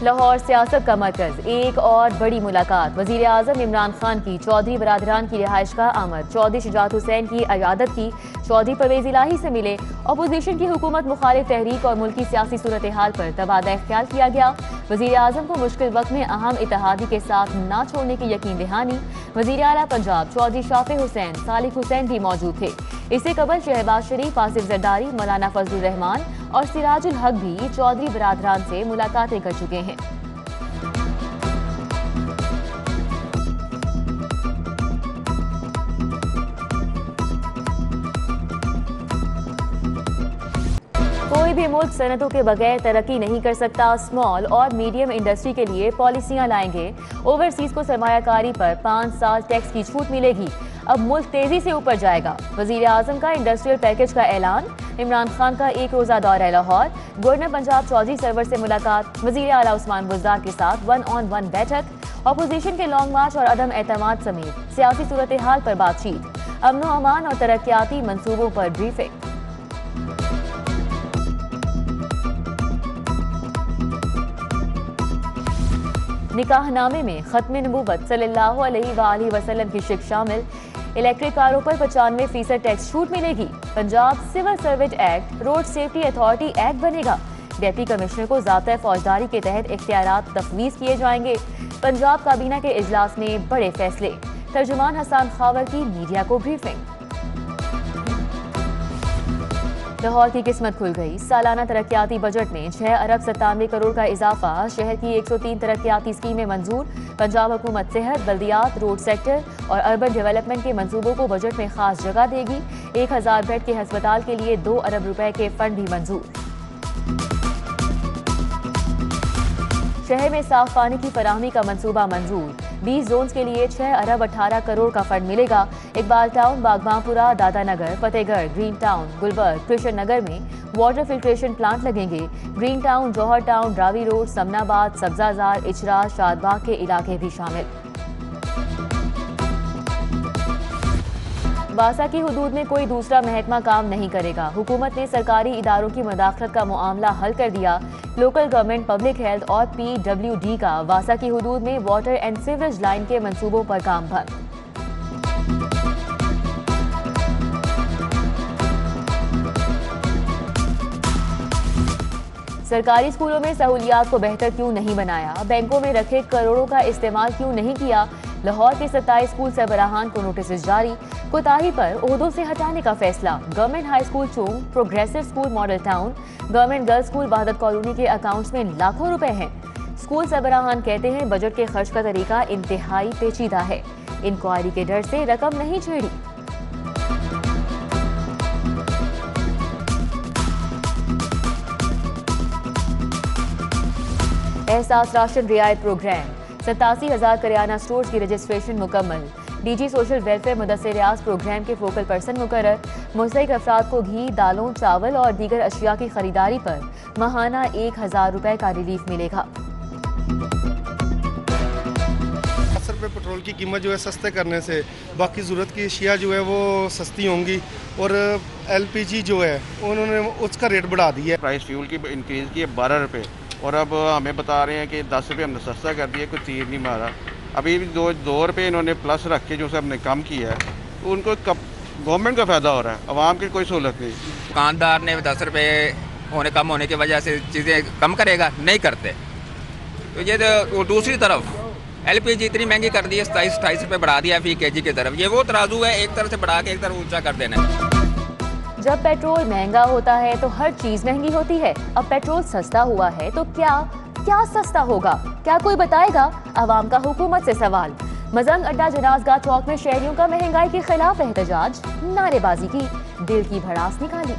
लाहौर सियासत का मरकज, एक और बड़ी मुलाकात। वजीर आजम इमरान खान की चौधरी बरादरान की रिहाइश का आमद। चौधरी शुजात हुसैन की अयादत की। चौधरी परवेज इलाही से मिले। अपोजिशन की हुकूमत मुखालिफ तहरीक और मुल्की सियासी सूरत हाल पर तबादला ख्याल किया गया। वजीर आजम को मुश्किल वक्त में अहम इत्तेहादी के साथ न छोड़ने की यकीन दहानी। वजीर आला पंजाब चौधरी शाफे हुसैन, सालिक हुसैन भी मौजूद थे। इससे कबल शहबाज शरीफ, आसिफ जरदारी, मौलाना फजलुर रहमान और सिराजुल हक भी चौधरी बरादरान से मुलाकातें कर चुके हैं। कोई भी मुल्क सनतों के बगैर तरक्की नहीं कर सकता। स्मॉल और मीडियम इंडस्ट्री के लिए पॉलिसियां लाएंगे। ओवरसीज को सरमायाकारी पर 5 साल टैक्स की छूट मिलेगी। अब मुल्क तेजी से ऊपर जाएगा। वजीर आजम का इंडस्ट्रियल पैकेज का ऐलान। इमरान खान का एक रोजा दौरा लाहौर। गवर्नर पंजाब चौधरी सरवर से मुलाकात। वजीर आला उस्मान बुज़दार के साथ 1-on-1 बैठक। अपोजिशन के लॉन्ग मार्च और अदम एतमाद समेत सियासी सूरत हाल पर बातचीत। अमन व अमान और तरक्याती मंसूबों पर ब्रीफिंग। निकाहनामे में खत्म नबूवत सल्लल्लाहु अलैहि वसल्लम की शिक शामिल। इलेक्ट्रिक कारों पर 95% टैक्स छूट मिलेगी। Punjab civil service act road safety authority act बनेगा। डिप्टी कमिश्नर को ज़ाब्ता फौजदारी के तहत इख्तियारात तफवीज़ किए जाएंगे। पंजाब काबीना के इजलास में बड़े फैसले। तर्जुमान हसन खावर की मीडिया को ब्रीफिंग। लाहौर की किस्मत खुल गई। सालाना तरक्याती बजट में 6 अरब 97 करोड़ का इजाफा। शहर की 103 तरक्याती स्कीमें मंजूर। पंजाब हुकूमत सेहत, बल्दियात, रोड सेक्टर और अर्बन डेवलपमेंट के मंसूबों को बजट में खास जगह देगी। 1000 बेड के अस्पताल के लिए 2 अरब रुपए के फंड भी मंजूर। शहर में साफ पानी की फराहमी का मंसूबा मंजूर। 20 जोन्स के लिए 6 अरब 18 करोड़ का फंड मिलेगा। Iqbal town, Baghbanpura, Dadanagar, Fatehgarh, green town, Gulberg, Krishna Nagar में वाटर फिल्ट्रेशन प्लांट लगेंगे। Green town, Johar town, Ravi road, Samanabad, Sabzazar, Ichhra, Shadbagh के इलाके भी शामिल। वासा की हुदूद में कोई दूसरा महकमा काम नहीं करेगा। हुकूमत ने सरकारी इदारों की मदाखलत का मामला हल कर दिया। लोकल गवर्नमेंट, पब्लिक हेल्थ और PWD का वासा की हुदूद में वाटर एंड सीवरेज लाइन के मंसूबों पर काम बंद। सरकारी स्कूलों में सहूलियात को बेहतर क्यों नहीं बनाया? बैंकों में रखे करोड़ों का इस्तेमाल क्यों नहीं किया? लाहौर के 27 स्कूल सरबराहान को नोटिस जारी। कोताही पर ओहदों से हटाने का फैसला। Government high school Chung, progressive school model town, government girls school Wahdat colony के अकाउंट्स में लाखों रुपए हैं। स्कूल सरबराहान कहते हैं बजट के खर्च का तरीका इंतहाई पेचीदा है। इंक्वायरी के डर से रकम नहीं छेड़ी। एहसास राशन रियायत प्रोग्राम। 87,000 करियाना स्टोर्स की रजिस्ट्रेशन मुकम्मल। DG सोशल वेलफेयर मुदस्सिर रियाज प्रोग्राम के फोकल पर्सन मुकर्रर। मुस्तहिक अफराद को घी, दालों, चावल और दीगर अशिया की खरीदारी पर माहाना 1000 रुपए का रिलीफ मिलेगा। 10 रुपये पेट्रोल की कीमत जो है सस्ते करने से बाकी ज़रूरत की अशिया जो है वो सस्ती होंगी। और LPG जो है उन्होंने उसका रेट बढ़ा दिया है। प्राइस फ्यूल की इंक्रीज़ की है 12 रुपये और अब हमें बता रहे हैं कि 10 रुपये हमने सस्ता कर दिया, कोई तीर नहीं मारा। अभी भी 2 रुपये इन्होंने प्लस रख के जो से हमने कम किया है तो उनको गवर्नमेंट का फ़ायदा हो रहा है, आवाम की कोई सहूलत नहीं। दुकानदार ने 10 रुपये कम होने की वजह से चीज़ें कम करेगा, नहीं करते। तो ये तो दूसरी तरफ LPG इतनी महंगी कर दी है, 27-28 रुपये बढ़ा दिया फी kg की तरफ। ये वो तराजू है, एक तरफ से बढ़ा के एक तरफ ऊंचा कर देना है। जब पेट्रोल महंगा होता है तो हर चीज महंगी होती है। अब पेट्रोल सस्ता हुआ है तो क्या सस्ता होगा? क्या कोई बताएगा? अवाम का हुकूमत से सवाल। मजंग अड्डा जनाजगाह चौक में शहरियों का महंगाई के खिलाफ एहतजाज। नारेबाजी की, दिल की भड़ास निकाली।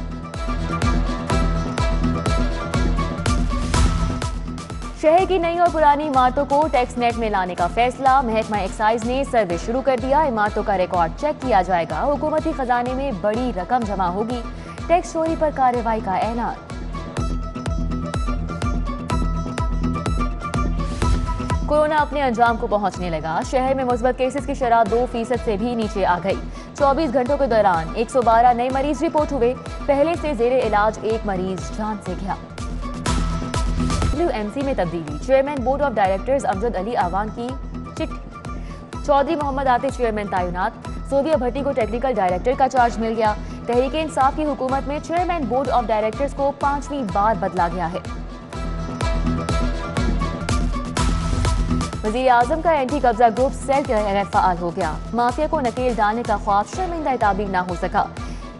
शहर की नई और पुरानी इमारतों को टैक्स नेट में लाने का फैसला। महकमा एक्साइज ने सर्वे शुरू कर दिया। इमारतों का रिकॉर्ड चेक किया जाएगा। हुकूमती खजाने में बड़ी रकम जमा होगी। टैक्स चोरी पर कार्रवाई का ऐलान। कोरोना अपने अंजाम को पहुंचने लगा। शहर में मुस्बत केसेस की शरह 2% से भी नीचे आ गई। 24 घंटों के दौरान 112 नए मरीज रिपोर्ट हुए। पहले से जेरे इलाज एक मरीज जान से गया। WMC में तब्दीली, chairman board of directors Amjad Ali Awan की चिट्ठी। चौधरी मोहम्मद आतिफ चेयरमैन तैनात, सोबिया भट्टी को टेक्निकल डायरेक्टर का चार्ज मिल गया। तहरीक इंसाफ की हुकूमत में चेयरमैन बोर्ड ऑफ डायरेक्टर्स को 5वीं बार बदला गया है। वज़ीर आज़म का एंटी कब्जा ग्रुप सेल गैर फ़ाल हो गया। माफिया को नकेल डालने का ख्वाब शर्मिंदा ताबीर ना हो सका।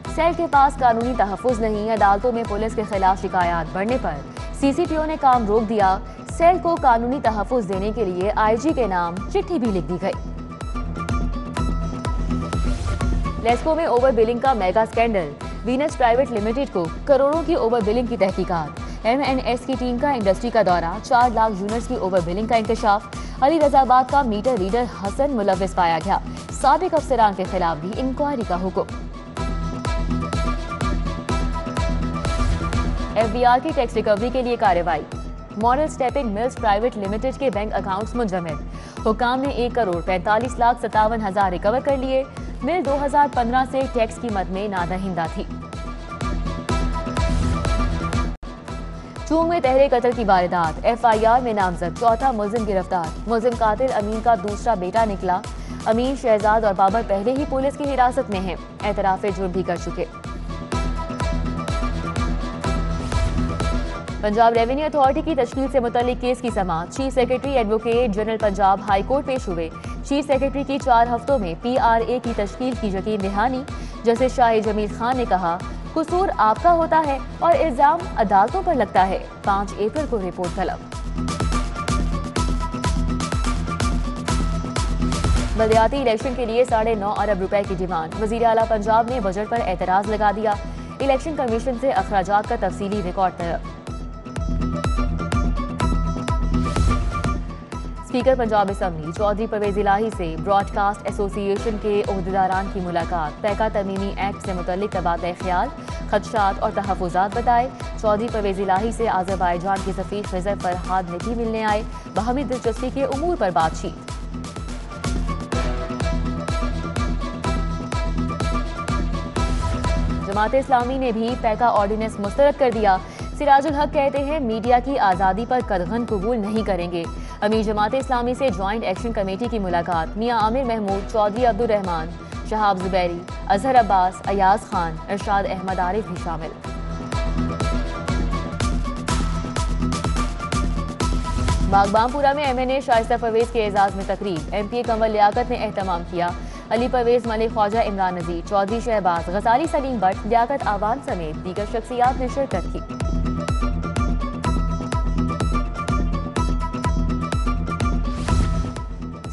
सेल के पास कानूनी तहफ़्फ़ुज़ नहीं। अदालतों में पुलिस के खिलाफ शिकायत बढ़ने पर CCPO ने काम रोक दिया। सेल को कानूनी तहफ़्फ़ुज़ देने के लिए IG के नाम चिट्ठी भी लिख दी गई। लेस्को में ओवर बिलिंग का mega scandal, Venus private limited को करोड़ों की ओवर बिलिंग की तहकीकात। MNS की टीम का इंडस्ट्री का दौरा, 4 लाख यूनिट्स की ओवर बिलिंग का इंकशाफ। अली रजाबाद का मीटर रीडर हसन मुलव्विस पाया गया। साबिक अफसरान के खिलाफ भी इंक्वायरी का हुक्म। FBR की टैक्स रिकवरी के लिए कार्रवाई। Model stepping mills private limited के बैंक अकाउंट्स मुंजमद। हुकाम ने 1,45,57,000 रिकवर कर लिए। मिल 2015 से टैक्स की मद में नादहिंदा थी। चूंग में तहरे कत्ल की वारदात, FIR में नामजद चौथा मुलजिम गिरफ्तार। मुलजिम कातिल अमीन का दूसरा बेटा निकला। अमीन, शहजाद और बाबर पहले ही पुलिस की हिरासत में हैं। एतराफ़े जुर्म भी कर चुके। पंजाब रेवेन्यू अथॉरिटी की तश्कील से मुतल्लिक केस की समाअत। Chief secretary advocate general Punjab high court पेश हुए। चीफ सेक्रेटरी की 4 हफ्तों में PRA की तश्कील की यकीन दहानी। जस्टिस शाह जमील खान ने कहा, कसूर आपका होता है और इल्जाम अदालतों पर लगता है। 5 अप्रैल को रिपोर्ट तलब। बलदियाती इलेक्शन के लिए 9.5 अरब रुपए की डिमांड। वजीर आला पंजाब ने बजट पर एतराज लगा दिया। इलेक्शन कमीशन से अखराजात का तफसीली रिकॉर्ड तलब। स्पीकर पंजाब असम्बली चौधरी परवेज इलाही से ब्रॉडकास्ट एसोसिएशन के ओहदेदारान की मुलाकात। पैका तरमीमी एक्ट से मुतल्लिक तबादला ख्याल, खदशात और तहफ़्फ़ुज़ात बताए। चौधरी परवेज इलाही से आज़रबाईजान के सफ़ीर खिज़र फरहाद नकी मिलने आए। बाहमी दिलचस्पी के उमूर पर बातचीत। जमात इस्लामी ने भी पैका ऑर्डिनेंस मुस्तरद कर दिया। सिराजुल हक कहते हैं, मीडिया की आज़ादी पर कदगन कबूल नहीं करेंगे। अमीर जमात इस्लामी से जॉइंट एक्शन कमेटी की मुलाकात। मियां आमिर महमूद, चौधरी अब्दुल रहमान, शहाब जुबैरी, अजहर अब्बास, अयाज खान, इरशाद अहमद आरिफ भी शामिल। बागबानपुरा में MNA शाइस्ता परवेज के एजाज में तकरीब। MPA कंवर लियाकत ने एहतमाम किया। अली परवेज, मलिक ख्वाजा इमरान नजीर, चौधरी शहबाज, गजाली सलीम भट्ट, लियाकत आवान समेत दीगर शख्सियात ने शिरकत की।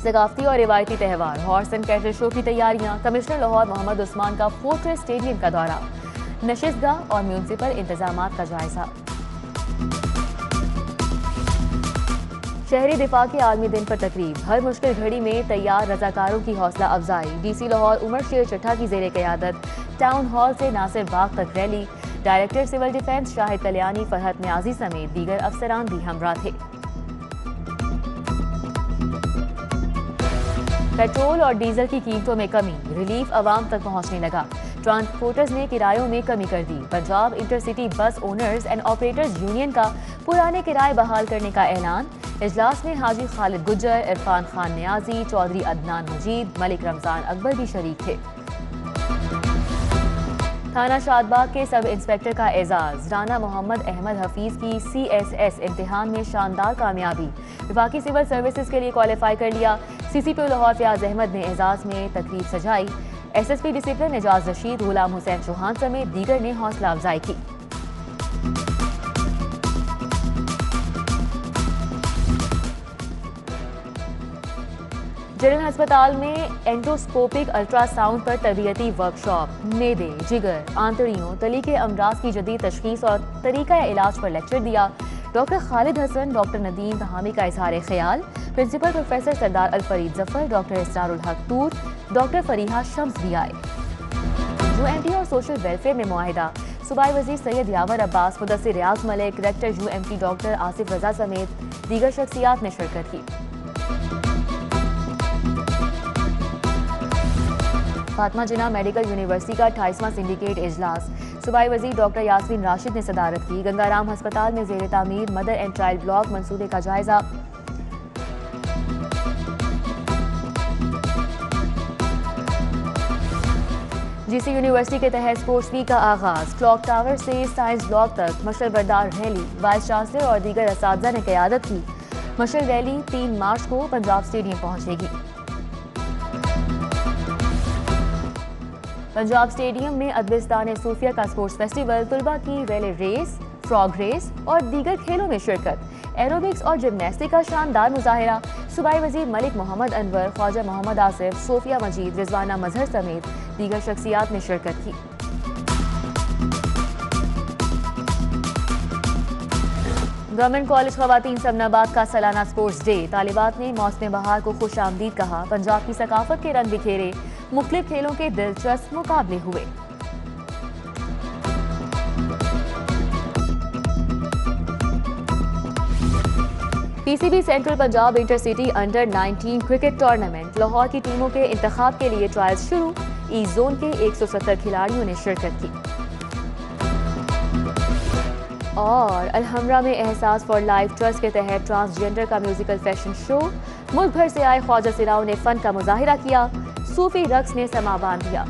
सकाफती और रिवायती त्यौहार, हॉर्स एंड कैटल शो की तैयारियां। कमिश्नर लाहौर मोहम्मद उस्मान का फोर्ट्रेस स्टेडियम का दौरा। नशिस्तगाह और म्यूनसिपल इंतजामात का जायजा। शहरी दिफा के आलमी दिन पर तकरीब। हर मुश्किल घड़ी में तैयार रजाकारों की हौसला अफजाई। DC लाहौर उमर शेर चट्ठा की ज़ेरे क़यादत टाउन हॉल से नासिर बाग तक रैली। Director civil defence Shahid Kalyani, Farhat Niazi समेत दीगर अफसरान भी हमरा थे। पेट्रोल और डीजल की कीमतों में कमी, रिलीफ अवाम तक पहुंचने लगा। ट्रांसपोर्टर्स ने किरायों में कमी कर दी। Punjab intercity bus owners and operators union का पुराने किराए बहाल करने का ऐलान। इजलास में हाजी खालिद गुज्जर, इरफान खान नियाजी, चौधरी अदनान मजीद, मलिक रमजान अकबर भी शरीक थे। थाना शादबाग के सब इंस्पेक्टर का एजाज। राना मोहम्मद अहमद हफीज की CSS इम्तिहान में शानदार कामयाबी। विफाकी सिविल सर्विसेज के लिए क्वालिफाई कर लिया। CCPO लाहौर फयाज अहमद ने एजाज में तकरीब सजाई। SSP डिसिप्लिन एजाज रशीद, गुलाम हुसैन चौहान समेत दीगर ने हौसला अफजाई की। जनरल अस्पताल में एंडोस्कोपिक अल्ट्रासाउंड पर तरबियती वर्कशॉप। मेदे, जिगर, आंतड़ियों, तली के अमराज की जदीद तशखीस और तरीका इलाज पर लेक्चर दिया। डॉक्टर खालिद हसन, डॉक्टर नदीम तहामी का इजहार ख्याल। प्रिंसिपल प्रोफेसर सरदार अलफरीद जफर, डॉक्टर इसरारुल हक तूर, डॉक्टर फरीहा शम्स भी आए। UMT और सोशल वेलफेयर में मुआहिदा। सूबाई वजीर Syed Yawar Abbas, Mudassir Riaz Malik, director UMT doctor Asif Raza समेत दीगर शख्सियात ने शिरकत की। फातिमा जिन्ना मेडिकल यूनिवर्सिटी का 28वां सिंडिकेट इजलास। सूबाई वजीर डॉक्टर यास्मीन राशिद ने सदारत की। गंगाराम हस्पताल में ज़ेर तामीर मदर एंड चाइल्ड ब्लॉक मंसूबे का जायजा। जीसी यूनिवर्सिटी के तहत स्पोर्ट्स वीक का आगाज। क्लॉक टावर से साइंस ब्लॉक तक मशल बरदार रैली, वाइस चांसलर और दीगर असातिज़ा ने क़यादत की। मशल रैली 3 मार्च को पंजाब स्टेडियम पहुंचेगी। पंजाब स्टेडियम में अदबिस्तान सूफिया का स्पोर्ट्स फेस्टिवल, तुलबा की रैली रेस, फ्रॉग रेस और दीगर खेलों में शिरकत। एरोबिक्स और जिमनास्टिक का शानदार मुजाहिरा। सूबाई वजीर मलिक मोहम्मद अनवर, ख्वाजा मोहम्मद आसिफ, सोफिया मजीद, रिजवाना मजहर समेत दीगर शख्सियात ने शिरकत की। गवर्नमेंट कॉलेज खवातीन समनाबाद का सालाना स्पोर्ट्स डे। तालिबात ने मौसम बहार को खुश आमदीद कहा। पंजाब की सकाफत के रंग बिखेरे। मुख्तलिफ खेलों के दिलचस्प मुकाबले हुए। PCB central Punjab intercity under 19 cricket tournament. Lahore की टीमों के इंतखाब के लिए ट्रायल्स शुरू। ईस्ट जोन के 170 खिलाड़ियों ने शिरकत की। और अलहमरा में एहसास फॉर लाइफ ट्रस्ट के तहत ट्रांसजेंडर का म्यूजिकल फैशन शो। मुल्क भर से आए ख्वाजा सिराओं ने फन का मुजाहिरा किया। सूफी रक्स ने समा बांध दिया।